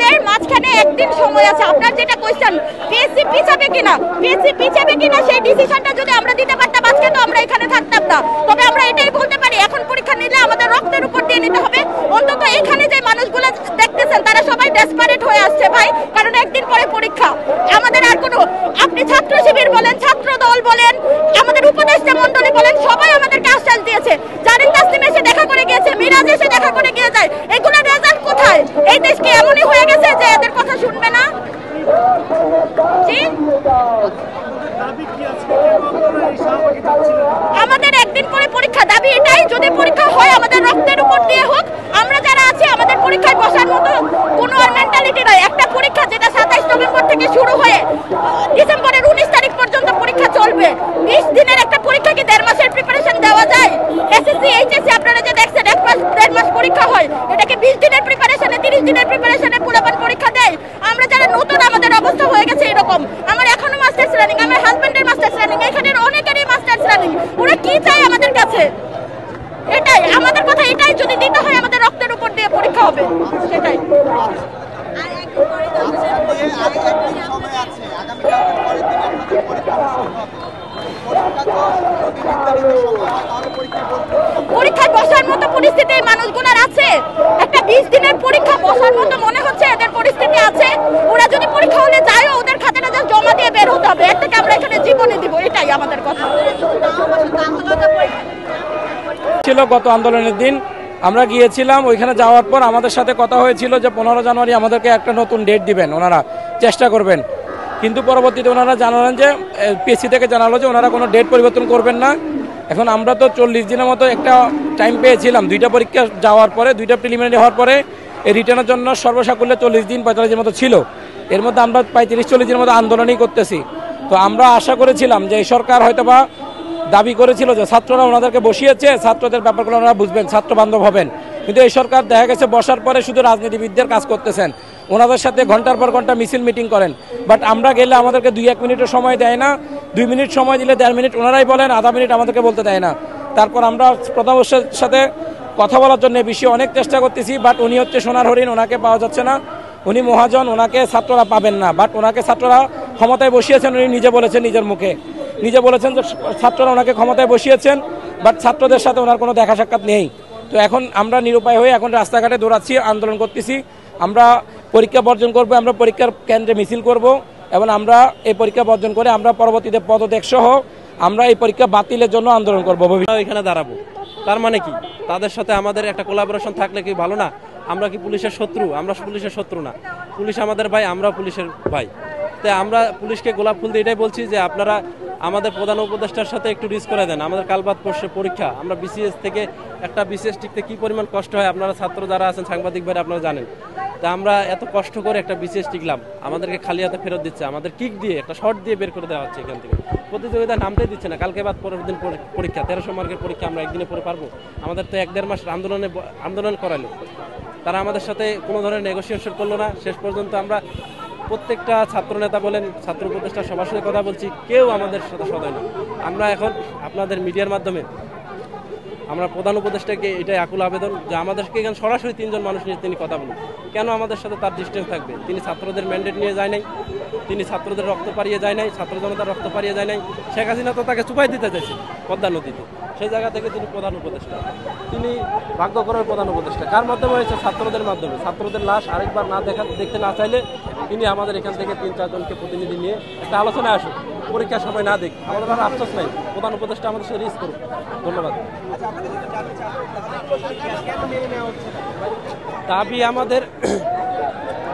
আমাদের মাঝখানে একদিন সময় আছে। আপনার যেটা কোয়েশ্চেন পিএসসি পিছাবে কিনা সেই ডিসিশনটা যদি আমরা দিতে পারতাম আজকে তো আমরা এখানে থাকতাম না। তবে আমরা এটাই বলতে পারি এখন পরীক্ষা নিলে আমাদের রক্তের উপর দিয়ে নিতে হবে। অন্তত এখানে যে মানুষগুলো দেখতেছেন তারা সবাই ডেসপারেট হয়ে আসছে ভাই, কারণ একদিন পরে পরীক্ষা। আমাদের আর কোনো, আপনি ছাত্র শিবির বলেন, ছাত্র দল বলেন, আমাদের উপদেষ্টা মণ্ডলী বলেন, সবাই আমাদেরকে আশ্বাস দিয়েছে। জারিন তাসলিম এসে দেখা করে গিয়েছে, মিরাজ এসে দেখা করে গিয়ে যায়। এগুলো রেজাল্ট কোথায়? এই দেশকে এমনই হয়ে গেছে যে এদের কথা শুনবে না। জি, আমাদের একদিন পরে পরীক্ষা, দাবি এটাই যদি পরীক্ষা হয় আমাদের রক্তের উপর দিয়ে হোক। আমরা যারা আছি আমাদের পরীক্ষায় বসার মতো কোনো আর মেন্টালিটি নয়। একটা পরীক্ষা যেটা 27 নভেম্বর থেকে শুরু হয়ে ডিসেম্বরের 19 তারিখ পর্যন্ত পরীক্ষা চলবে, 20 দিনের একটা পরীক্ষা কি 1.5 মাসের প্রিপারেশন দেওয়া যায়? এসএসসি এইচএসসি আপনারা যে দেখছেন 1.5 মাস পরীক্ষা হয়, এটাকে 20 দিনের প্রিপারেশনে 30 দিনের প্রিপারেশনে পুরোপুরি পরীক্ষা দেয়। আমরা যারা নতুন আমাদের অবস্থা হয়ে গেছে এরকম। আমার এখনো মাস্টার্স রানিং, আমার হাজবেন্ডের মাস্টার্স রানিং, এখানের অনেকেরই মাস্টার্স রানিং। ওরা কি চায় আমাদের কাছে? এটাই আমাদের কথা, এটাই যদি দিতে হয় আমাদের রক্তের উপর দিয়ে পরীক্ষা হবে, সেটাই। পরীক্ষায় বসার মতো পরিস্থিতি মানুষগুলোর আছে? একটা 20 দিনের পরীক্ষা বসার মতো মনে হচ্ছে এদের পরিস্থিতি আছে? ওরা যদি পরীক্ষা হলে যায় ওদের খাতাটা জাস্ট জমা দিয়ে বের হতে হবে, এর থেকে আমরা এখানে জীবনে দিব, এটাই আমাদের কথা। ছিল গত আন্দোলনের দিন আমরা গিয়েছিলাম, ওইখানে যাওয়ার পর আমাদের সাথে কথা হয়েছিল যে 15 জানুয়ারি আমাদেরকে একটা নতুন ডেট দিবেন, ওনারা চেষ্টা করবেন। কিন্তু পরবর্তীতে ওনারা জানালেন যে পিএসসি থেকে জানালো যে ওনারা কোনো ডেট পরিবর্তন করবেন না। এখন আমরা তো 40 দিনের মতো একটা টাইম পেয়েছিলাম, 2টা পরীক্ষা যাওয়ার পরে, 2টা প্রিলিমিনারি হওয়ার পরে এই রিটার্নের জন্য সর্বসাকুল্যে 40 দিন 45 দিনের মতো ছিল। এর মধ্যে আমরা প্রায় 30-40 দিনের মতো আন্দোলনই করতেছি। তো আমরা আশা করেছিলাম যে এই সরকার হয়তোবা দাবি করেছিল যে ছাত্ররা ওনাদেরকে বসিয়েছে, ছাত্রদের ব্যাপারগুলো ওনারা বুঝবেন, ছাত্র বান্ধব হবেন। কিন্তু এই সরকার দেখা গেছে বসার পরে শুধু রাজনীতিবিদদের কাজ করতেছেন, ওনাদের সাথে ঘন্টার পর ঘন্টা মিছিল মিটিং করেন। বাট আমরা গেলে আমাদেরকে 2-1 মিনিটের সময় দেয় না, 2 মিনিট সময় দিলে 1.5 মিনিট ওনারাই বলেন, আধা মিনিট আমাদেরকে বলতে দেয় না। তারপর আমরা প্রধানমন্ত্রীর সাথে কথা বলার জন্য বিষয়ে অনেক চেষ্টা করতেছি, বাট উনি হচ্ছে সোনার হরিণ, ওনাকে পাওয়া যাচ্ছে না। উনি মহাজন, ওনাকে ছাত্ররা পাবেন না। বাট ওনাকে ছাত্ররা ক্ষমতায় বসিয়েছেন, উনি নিজে বলেছেন, নিজের মুখে নিজে বলেছেন যে ছাত্ররা ওনাকে ক্ষমতায় বসিয়েছেন, বাট ছাত্রদের সাথে ওনার কোনো দেখা সাক্ষাৎ নেই। তো এখন আমরা নিরুপায় হয়ে এখন রাস্তাঘাটে দৌড়াচ্ছি, আন্দোলন করতেছি। আমরা পরীক্ষা বর্জন করব, আমরা পরীক্ষার কেন্দ্রে মিছিল করব এবং আমরা এই পরীক্ষা বর্জন করে আমরা পরবর্তীতে পদত্যাগ সহ আমরা এই পরীক্ষা বাতিলের জন্য আন্দোলন করবো, এখানে দাঁড়াবো। তার মানে কি তাদের সাথে আমাদের একটা কোলাবোরেশন থাকলে কি ভালো না? আমরা কি পুলিশের শত্রু? আমরা পুলিশের শত্রু না, পুলিশ আমাদের ভাই, আমরা পুলিশের ভাই। তাই আমরা পুলিশকে গোলাপ ফুল দিয়ে এটাই বলছি যে আপনারা আমাদের প্রধান উপদেষ্টার সাথে একটু রিস্ক করে দেন। আমাদের কালবাদ পরীক্ষা, আমরা বিসিএস থেকে একটা বিসিএস টিকতে কি পরিমাণ কষ্ট হয় আপনারা ছাত্র যারা আছেন, সাংবাদিক ভাইরা আপনারা জানেন। তা আমরা এত কষ্ট করে একটা বিসিএস টিকলাম, আমাদেরকে খালি হাতে ফেরত দিচ্ছে, আমাদের কিক দিয়ে একটা শর্ট দিয়ে বের করে দেওয়া হচ্ছে এখান থেকে। প্রতিযোগিতায় নামতেই দিচ্ছে না। কালকে বাদ পরের দিন পরীক্ষা, 1300 মার্কের পরীক্ষা, আমরা একদিনে পড়ে পারবো? আমাদের তো 1-1.5 মাস আন্দোলন করালো। তারা আমাদের সাথে কোনো ধরনের নেগোসিয়েশন করলো না। শেষ পর্যন্ত আমরা প্রত্যেকটা ছাত্র নেতা বলেন, ছাত্র উপদেষ্টা সবার সাথে কথা বলছি, কেউ আমাদের সাথে সদয় না। আমরা এখন আপনাদের মিডিয়ার মাধ্যমে আমরা প্রধান উপদেষ্টাকে এটাই আকুল আবেদন যে আমাদেরকে এখানে সরাসরি 3 জন মানুষ নিয়ে তিনি কথা বলুন। কেন আমাদের সাথে তার ডিস্টেন্স থাকবে? তিনি ছাত্রদের ম্যান্ডেট নিয়ে যায় নাই, তিনি ছাত্রদের রক্ত পাড়িয়ে যায় নাই, ছাত্র জনতার রক্ত পাড়িয়ে যায় নাই। শেখ হাসিনা তো তাকে চুপাই দিতে চাইছে পদ্মা নদীতে, সেই জায়গা থেকে তিনি প্রধান উপদেষ্টা, তিনি ভাগ্য করার প্রধান উপদেষ্টা। কার মাধ্যমে হয়েছে? ছাত্রদের মাধ্যমে। ছাত্রদের লাশ আরেকবার না দেখতে না চাইলে তিনি আমাদের এখান থেকে 3-4 জনকে প্রতিনিধি নিয়ে একটা আলোচনায় আসুন, পরীক্ষার সময় না দেখ। আমাদের আর আফসোস নাই, প্রধান উপদেষ্টা আমাদের সাথে রিস্ক করুন। ধন্যবাদ। দাবি আমাদের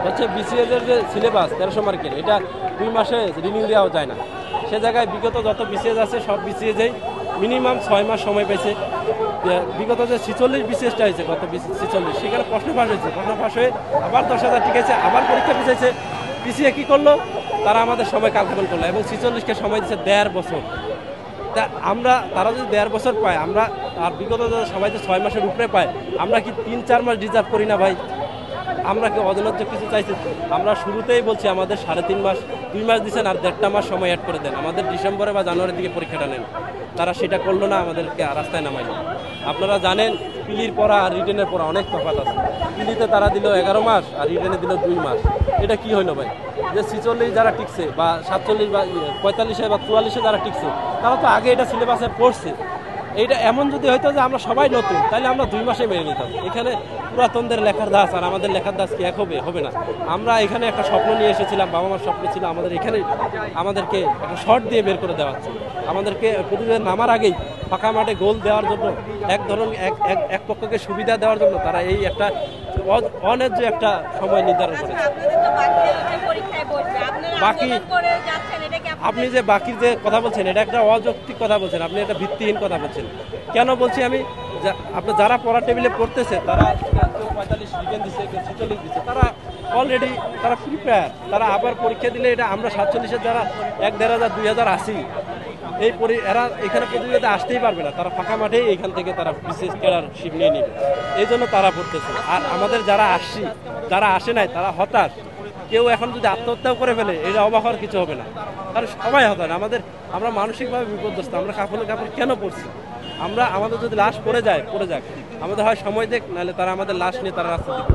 হচ্ছে বিসিএস এর যে সিলেবাস 1300 মার্কের, এটা 2 মাসে রিনিউ দেওয়া যায় না। সে জায়গায় বিগত যত বিসিএস আছে সব বিসিএসেই মিনিমাম 6 মাস সময় পেয়েছে। বিগত যে 46 বিসিএসটা হয়েছে, গত 46, সেখানে প্রশ্ন ফাঁস হয়েছে, প্রশ্ন ফাঁস হয়ে আবার 10,000 টিকেছে, আবার পরীক্ষা পিছিয়েছে। পিছিয়ে কী করলো? তারা আমাদের সময় কালক্ষেপণ করলো এবং 46কে সময় দিচ্ছে 1.5 বছর। তা তারা যদি 1.5 বছর পায়, আমরা আর বিগত সবাই তো 6 মাসের উপরে পায়, আমরা কি 3-4 মাস রিজার্ভ করি না ভাই? আমরা কি অধৈর্য কিছু চাইছি? আমরা শুরুতেই বলছি আমাদের 3.5 মাস, 2 মাস দিচ্ছেন, আর 1.5 মাস সময় অ্যাড করে দেন, আমাদের ডিসেম্বরে বা জানুয়ারির দিকে পরীক্ষাটা নেন। তারা সেটা করলো না, আমাদেরকে রাস্তায় নামাইল। আপনারা জানেন পিলির পড়া আর রিটেনের পড়া অনেক তফাৎ আছে। পিলিতে তারা দিল 11 মাস আর রিটেনে দিল 2 মাস। এটা কি হইলো ভাই? যে 46 যারা টিকছে বা 47 বা 45 বা 44 যারা টিকছে তারা তো আগে এটা সিলেবাসে পড়ছে। এইটা এমন যদি হইতো যে আমরা সবাই নতুন, তাহলে আমরা 2 মাসে মেনে নিতাম। এখানে পুরাতনদের লেখার দাস আর আমাদের লেখার দাস কি এক হবে? হবে না। আমরা এখানে একটা স্বপ্ন নিয়ে এসেছিলাম, বাবা মার স্বপ্ন ছিল আমাদের এখানে আমাদেরকে একটা শর্ট দিয়ে বের করে দেওয়া হচ্ছে। আমাদেরকে প্রতিযোগিতায় নামার আগেই ফাঁকা মাঠে গোল দেওয়ার জন্য এক ধরনের এক পক্ষকে সুবিধা দেওয়ার জন্য তারা এই একটা অন্যায্য একটা সময় নির্ধারণ করেছে। বাকি আপনি যে বাকির যে কথা বলছেন এটা একটা অযৌক্তিক কথা বলছেন, আপনি একটা ভিত্তিহীন কথা বলছেন। কেন বলছি আমি? আপনি যারা পড়ার টেবিলে পড়তেছে তারা 45 রিটেন দিচ্ছে, 46 দিচ্ছে, তারা অলরেডি তারা প্রিপেয়ার, তারা আবার পরীক্ষা দিলে এটা আমরা 47-এর যারা 1-1,500 2,000 আসি এরা এখানে প্রতিযোগিতা আসতেই পারবে না। তারা ফাঁকা মাঠেই এখান থেকে তারা বিশেষ স্কলারশিপ নিয়ে নেবে, এই জন্য তারা পড়তেছে। আর আমাদের যারা আসছি, যারা আসে নাই তারা হতাশ। কেউ এখন যদি আত্মহত্যাও করে ফেলে এটা অবাক হওয়ার কিছু হবে না, কারণ সবাই হতাশ। আমরা মানসিকভাবে বিপর্যস্ত। আমরা কাপড় কেন পড়ছি? আমাদের যদি লাশ পড়ে যাক, আমাদের হয় সময় দেখ, নাহলে তারা আমাদের লাশ নিয়ে তারা রাস্তা দিবে।